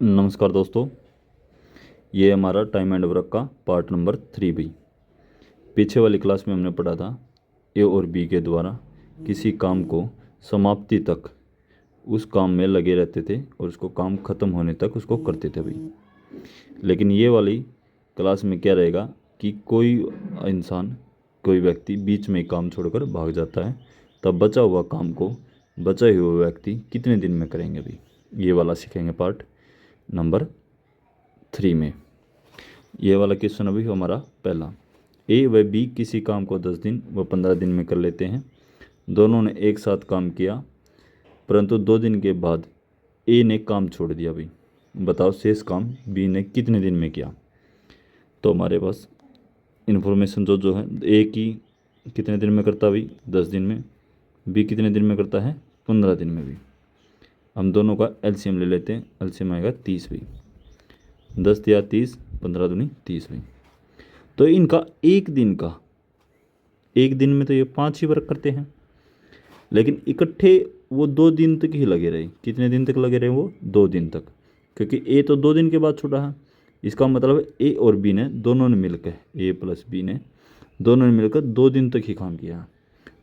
नमस्कार दोस्तों, ये हमारा टाइम एंड वर्क का पार्ट नंबर 3 भी। पीछे वाली क्लास में हमने पढ़ा था ए और बी के द्वारा किसी काम को समाप्ति तक उस काम में लगे रहते थे और उसको काम ख़त्म होने तक उसको करते थे भाई। लेकिन ये वाली क्लास में क्या रहेगा कि कोई इंसान, कोई व्यक्ति बीच में काम छोड़कर भाग जाता है, तब बचा हुआ काम को बचे हुए व्यक्ति कितने दिन में करेंगे भाई। ये वाला सीखेंगे पार्ट नंबर 3 में। ये वाला क्वेश्चन अभी हमारा पहला। ए व बी किसी काम को 10 दिन व 15 दिन में कर लेते हैं। दोनों ने एक साथ काम किया, परंतु 2 दिन के बाद ए ने काम छोड़ दिया भाई। बताओ शेष काम बी ने कितने दिन में किया। तो हमारे पास इन्फॉर्मेशन जो है, ए की कितने दिन में करता भाई 10 दिन में, बी कितने दिन में करता है 15 दिन में भी। हम दोनों का एलसीएम ले लेते हैं। एलसीएम आएगा 30 भाई। 10 या 30, 15 दूनी 30 भाई। तो इनका एक दिन में तो ये 5 ही वर्क करते हैं, लेकिन इकट्ठे वो 2 दिन तक ही लगे रहे। कितने दिन तक लगे रहे वो 2 दिन तक, क्योंकि ए तो 2 दिन के बाद छूटा है। इसका मतलब ए और बी ने दोनों ने मिलकर, ए प्लस बी ने दोनों ने मिलकर 2 दिन तक ही काम किया।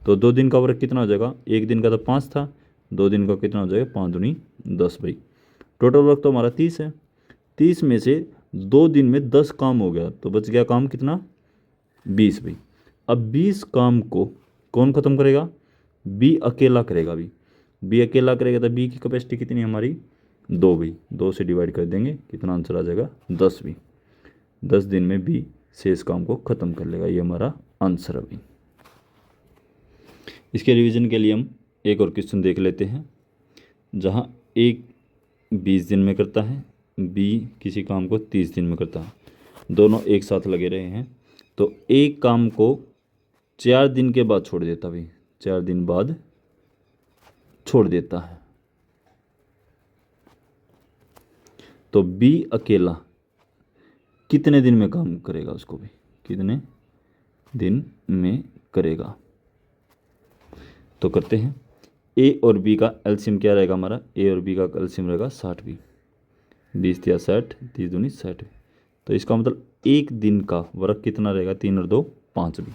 तो 2 दिन का वर्क कितना हो जाएगा, एक दिन का तो 5 था, 2 दिन का कितना हो जाएगा 5 दूनी 10 भाई। टोटल वर्क तो हमारा 30 है। 30 में से 2 दिन में 10 काम हो गया, तो बच गया काम कितना 20 भाई। अब 20 काम को कौन ख़त्म करेगा, बी अकेला करेगा भाई। बी अकेला करेगा तो बी की कैपेसिटी कितनी है हमारी 2 भाई। 2 से डिवाइड कर देंगे, कितना आंसर आ जाएगा 10 भी। 10 दिन में बी शेष काम को ख़त्म कर लेगा। ये हमारा आंसर है भाई। इसके रिवीजन के लिए हम एक और क्वेश्चन देख लेते हैं, जहाँ एक 20 दिन में करता है, बी किसी काम को 30 दिन में करता है। दोनों एक साथ लगे रहे हैं, तो एक काम को 4 दिन के बाद छोड़ देता भाई। 4 दिन बाद छोड़ देता है, तो बी अकेला कितने दिन में काम करेगा, उसको भी कितने दिन में करेगा। तो करते हैं। ए और बी का एलसीएम क्या रहेगा हमारा, ए और बी का एलसीएम रहेगा 60 भी। 20 या 60, 30 दूनी 60। तो इसका मतलब एक दिन का वर्क कितना रहेगा, 3 और 2 5 भी।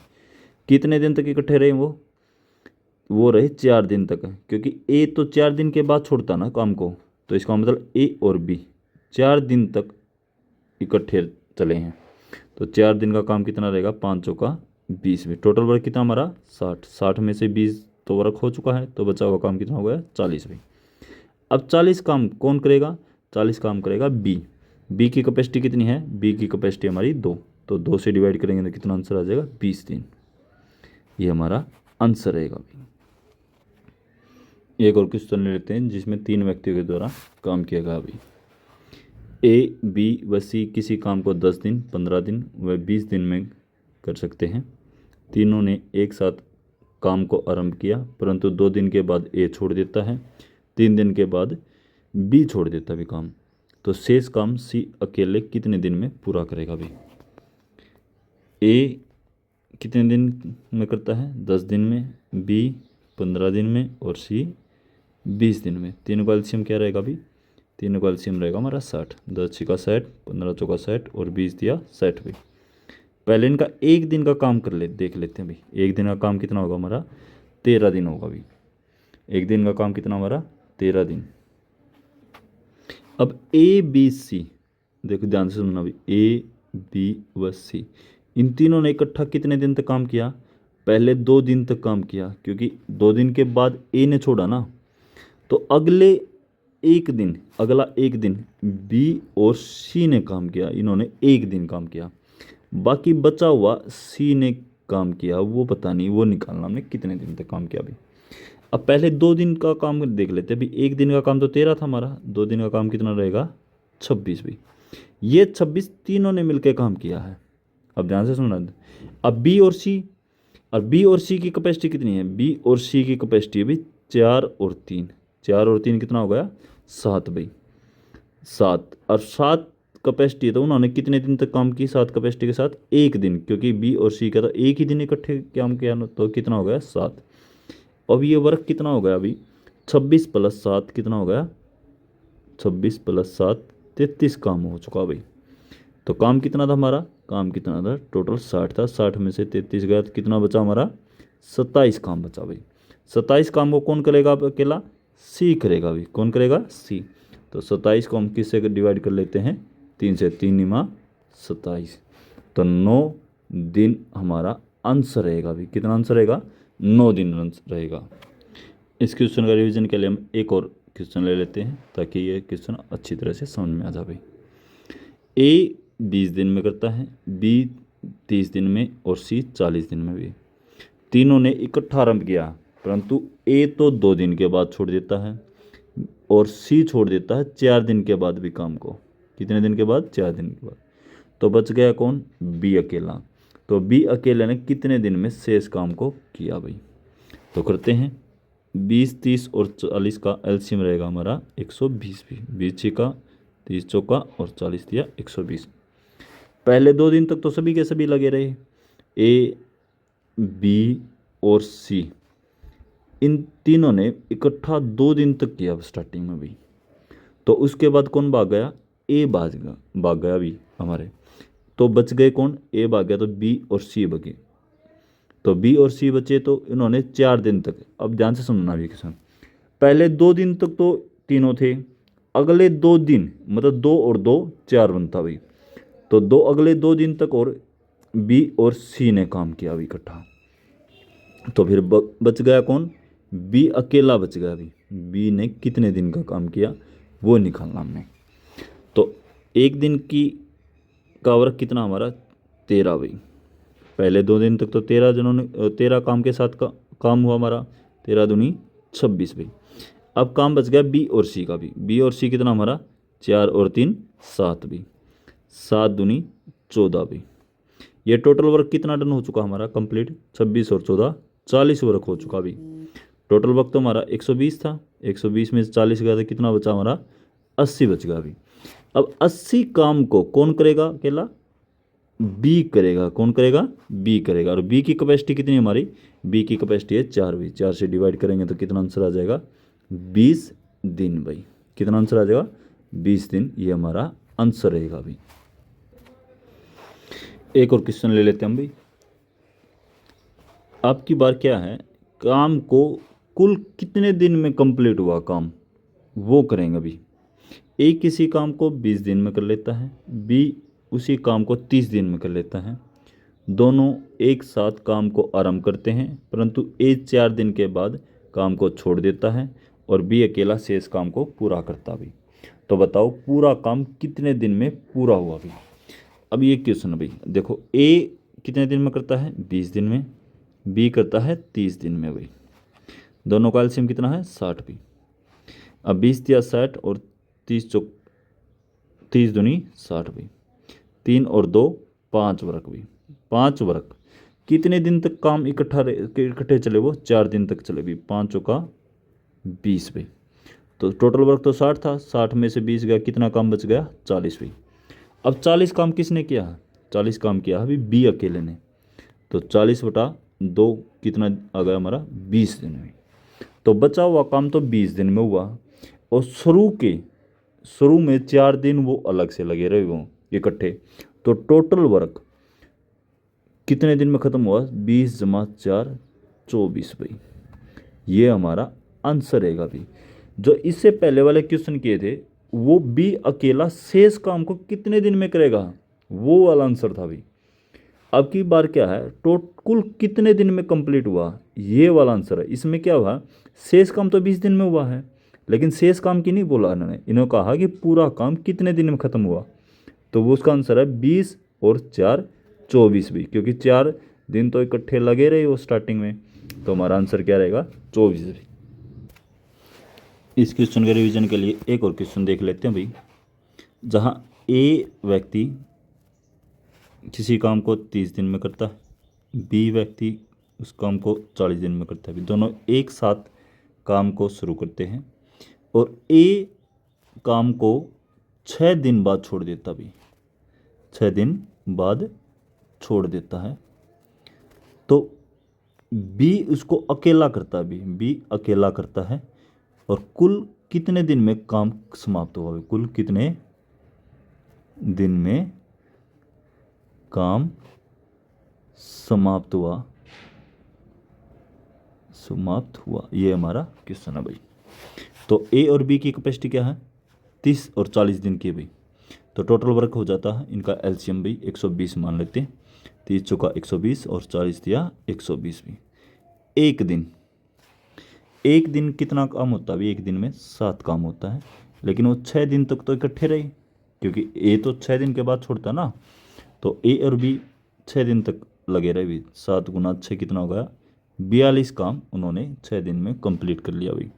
कितने दिन तक इकट्ठे रहे वो रहे 4 दिन तक, क्योंकि ए तो 4 दिन के बाद छोड़ता ना काम को। तो इसका मतलब ए और बी 4 दिन तक इकट्ठे चले हैं। तो 4 दिन का काम कितना रहेगा, 5 चौका 20 भी। टोटल वर्क कितना हमारा 60। 60 में से 20 तो वर्क हो चुका है, तो बचा हुआ काम कितना हो गया 40 भी। अब 40 काम कौन करेगा, 40 काम करेगा बी। बी की कैपेसिटी कितनी है, बी की कैपेसिटी हमारी 2, तो 2 से डिवाइड करेंगे तो कितना आंसर आ जाएगा 20 दिन। ये हमारा आंसर रहेगा भाई। एक और क्वेश्चन ले लेते हैं, जिसमें 3 व्यक्तियों के द्वारा काम किया गया भाई। ए बी व सी किसी काम को 10 दिन, 15 दिन व 20 दिन में कर सकते हैं। तीनों ने एक साथ काम को आरंभ किया, परंतु 2 दिन के बाद ए छोड़ देता है, 3 दिन के बाद बी छोड़ देता भी काम। तो शेष काम सी अकेले कितने दिन में पूरा करेगा भाई। ए कितने दिन में करता है 10 दिन में, बी 15 दिन में और सी 20 दिन में। तीनों का एलसीएम क्या रहेगा भाई, तीनों का एलसीएम रहेगा हमारा 60। 10 छिका 60, 15 चौका 60 और 20 दिया 60 भाई। पहले इनका एक दिन का काम देख लेते हैं भाई। एक दिन का काम कितना होगा हमारा 13 दिन होगा भाई। एक दिन का काम कितना हमारा 13 दिन। अब ए बी सी, देखो ध्यान से सुनना भाई, ए बी व सी इन तीनों ने इकट्ठा कितने दिन तक काम किया, पहले 2 दिन तक काम किया, क्योंकि 2 दिन के बाद ए ने छोड़ा ना। तो अगला एक दिन बी और सी ने काम किया, इन्होंने एक दिन काम किया। बाकी बचा हुआ सी ने काम किया, वो पता नहीं, वो निकालना हमने कितने दिन तक काम किया भाई। अब पहले 2 दिन का काम देख लेते हैं भाई। एक दिन का काम तो 13 था हमारा, 2 दिन का काम कितना रहेगा 26 भाई। ये 26 तीनों ने मिलकर काम किया है। अब ध्यान से सुनना। अब बी और सी की कैपेसिटी कितनी है, बी और सी की कैपेसिटी है भाई 4 और 3। 4 और 3 कितना हो गया 7 भाई। 7 और 7 कैपेसिटी है, तो उन्होंने कितने दिन तक काम की 7 कैपेसिटी के साथ, एक दिन, क्योंकि बी और सी का तो एक ही दिन इकट्ठे काम किया ना, तो कितना हो गया 7। अब ये वर्क कितना हो गया अभी 26 + 7 कितना हो गया, 26 + 7 33 काम हो चुका भाई। तो काम कितना था हमारा, काम कितना था, टोटल 60 था, 60 में से 33 गया तो कितना बचा हमारा, 27 काम बचा भाई। 27 काम को कौन करेगा अब अकेला, सी करेगा भाई। कौन करेगा, सी। तो 27 को हम किससे डिवाइड कर लेते हैं, 3 से, 3 निमा 27। तो 9 दिन हमारा आंसर रहेगा भाई। कितना आंसर रहेगा, 9 दिन आंसर रहेगा। इस क्वेश्चन का रिवीजन के लिए हम एक और क्वेश्चन ले लेते हैं ताकि ये क्वेश्चन अच्छी तरह से समझ में आ जाए भाई। ए 20 दिन में करता है, बी 30 दिन में और सी 40 दिन में भी। तीनों ने इकट्ठा आरंभ किया, परंतु ए तो 2 दिन के बाद छोड़ देता है और सी छोड़ देता है 4 दिन के बाद भी काम को। कितने दिन के बाद, 4 दिन के बाद। तो बच गया कौन, बी अकेला। तो बी अकेले ने कितने दिन में शेष काम को किया भाई। तो करते हैं, 20, 30 और 40 का एलसीएम रहेगा हमारा 120 भी। 20 छिका, 30 चौका और 40 दिया 120। पहले 2 दिन तक तो सभी के सभी लगे रहे, ए, बी और सी। इन तीनों ने इकट्ठा 2 दिन तक किया स्टार्टिंग में भी। तो उसके बाद कौन भाग गया, ए भाग गया भी हमारे। तो बच गए कौन, ए भाग गया तो बी और सी बचे। तो बी और सी बचे तो इन्होंने 4 दिन तक, अब ध्यान से समझना भी किसान, पहले 2 दिन तक तो तीनों थे, अगले 2 दिन मतलब 2 और 2 4 बनता भाई। तो अगले 2 दिन तक और बी और सी ने काम किया अभी इकट्ठा। तो फिर बच गया कौन, बी अकेला बच गया अभी। बी ने कितने दिन का काम किया वो निकालना हमने। तो एक दिन की का वर्क कितना हमारा, 13 भाई। पहले 2 दिन तक तो 13 जनों ने 13 काम के साथ काम हुआ हमारा, 13 दूनी 26 भाई। अब काम बच गया बी और सी का भी। बी और सी कितना हमारा, 4 और 3 7 भी, 7 दूनी 14 भी। ये टोटल वर्क कितना डन हो चुका हमारा कंप्लीट, 26 और 14 40 वर्क हो चुका अभी। टोटल वर्क तो हमारा 120 था, 120 में से 40 गया तो कितना बचा हमारा, 80 बच गया अभी। अब 80 काम को कौन करेगा अकेला, बी करेगा। कौन करेगा, बी करेगा। और बी की कैपेसिटी कितनी है हमारी, बी की कैपेसिटी है 4 भी। 4 से डिवाइड करेंगे तो कितना आंसर आ जाएगा, 20 दिन भाई। कितना आंसर आ जाएगा, 20 दिन। ये हमारा आंसर रहेगा भाई। एक और क्वेश्चन ले लेते हैं हम भाई। आपकी बार क्या है, काम को कुल कितने दिन में कंप्लीट हुआ काम वो करेंगे अभी। ए किसी काम को 20 दिन में कर लेता है, बी उसी काम को 30 दिन में कर लेता है। दोनों एक साथ काम को आरंभ करते हैं, परंतु ए 4 दिन के बाद काम को छोड़ देता है और बी अकेला शेष काम को पूरा करता भी। तो बताओ पूरा काम कितने दिन में पूरा हुआ भी। अब ये क्वेश्चन भाई देखो, ए कितने दिन में करता है, 20 दिन में, बी करता है 30 दिन में भाई। दोनों का एलसीएम कितना है, 60 भी। अब 20 दिया 60 और 30 दूनी 60 भी। 3 और 2 5 वर्क भी। 5 वर्क कितने दिन तक काम इकट्ठे चले, वो 4 दिन तक चले भी। 5 चौका 20 भी। तो टोटल वर्क तो 60 था, 60 में से 20 गया, कितना काम बच गया, 40 भी। अब 40 काम किसने किया, 40 काम किया अभी बी अकेले ने। तो 40/2 कितना आ गया हमारा, 20 दिन में। तो बचा हुआ काम तो 20 दिन में हुआ और शुरू में 4 दिन वो अलग से लगे रहे वो इकट्ठे। तो टोटल वर्क कितने दिन में ख़त्म हुआ, 20 जमा 4 24 भाई। ये हमारा आंसर रहेगा भाई। जो इससे पहले वाले क्वेश्चन किए थे वो बी अकेला शेष काम को कितने दिन में करेगा वो वाला आंसर था भाई। अब की बार क्या है, कुल कितने दिन में कंप्लीट हुआ ये वाला आंसर है। इसमें क्या हुआ, शेष काम तो 20 दिन में हुआ है, लेकिन शेष काम की नहीं बोला इन्होंने कहा कि पूरा काम कितने दिन में ख़त्म हुआ। तो वो उसका आंसर है 20 और 4 24 भी, क्योंकि 4 दिन तो इकट्ठे लगे रहे वो स्टार्टिंग में। तो हमारा आंसर क्या रहेगा, 24 भी। इस क्वेश्चन के रिवीजन के लिए एक और क्वेश्चन देख लेते हैं भाई। जहाँ ए व्यक्ति किसी काम को 30 दिन में करता है, बी व्यक्ति उस काम को 40 दिन में करता है। दोनों एक साथ काम को शुरू करते हैं और ए काम को 6 दिन बाद छोड़ देता भी, 6 दिन बाद छोड़ देता है। तो बी उसको अकेला करता है, बी अकेला करता है और कुल कितने दिन में काम समाप्त हुआ, कुल कितने दिन में काम समाप्त हुआ। ये हमारा क्वेश्चन है भाई। तो ए और बी की कैपेसिटी क्या है? 30 और 40 दिन की है भाई। तो टोटल वर्क हो जाता है इनका एलसीएम भी 120 मान लेते हैं। 30 चौका 120 और 40 दिया 120 भी। एक दिन कितना काम होता है? एक दिन में 7 काम होता है, लेकिन वो 6 दिन तक तो इकट्ठे रहे, क्योंकि ए तो 6 दिन के बाद छोड़ता ना। तो ए और बी 6 दिन तक लगे रहे भी। 7 गुना 6 कितना हो गया? 42 काम उन्होंने 6 दिन में कंप्लीट कर लिया भाई।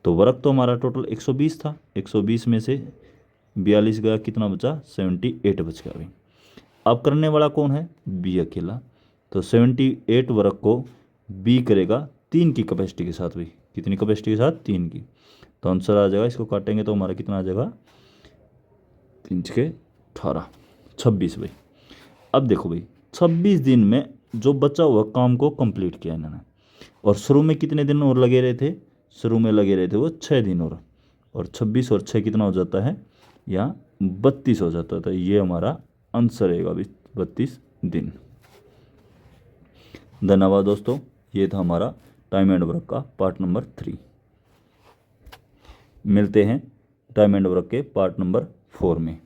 तो वर्क तो हमारा टोटल 120 था, 120 में से 42 गया, कितना बचा? 78 बच गया भाई। अब करने वाला कौन है? बी अकेला। तो 78 वर्क को बी करेगा 3 की कैपेसिटी के साथ भाई। कितनी कैपेसिटी के साथ? 3 की। तो आंसर आ जाएगा, इसको काटेंगे तो हमारा कितना आ जाएगा? 3 के 18, 26 भाई। अब देखो भाई, 26 दिन में जो बचा हुआ काम को कंप्लीट किया इन्होंने। और शुरू में कितने दिन और लगे रहे थे? शुरू में लगे रहे थे वो 6 दिन और 26 और 6 कितना हो जाता है? यहाँ 32 हो जाता था। ये हमारा आंसर रहेगा अभी 32 दिन। धन्यवाद दोस्तों, ये था हमारा टाइम एंड वर्क का पार्ट नंबर 3। मिलते हैं टाइम एंड वर्क के पार्ट नंबर 4 में।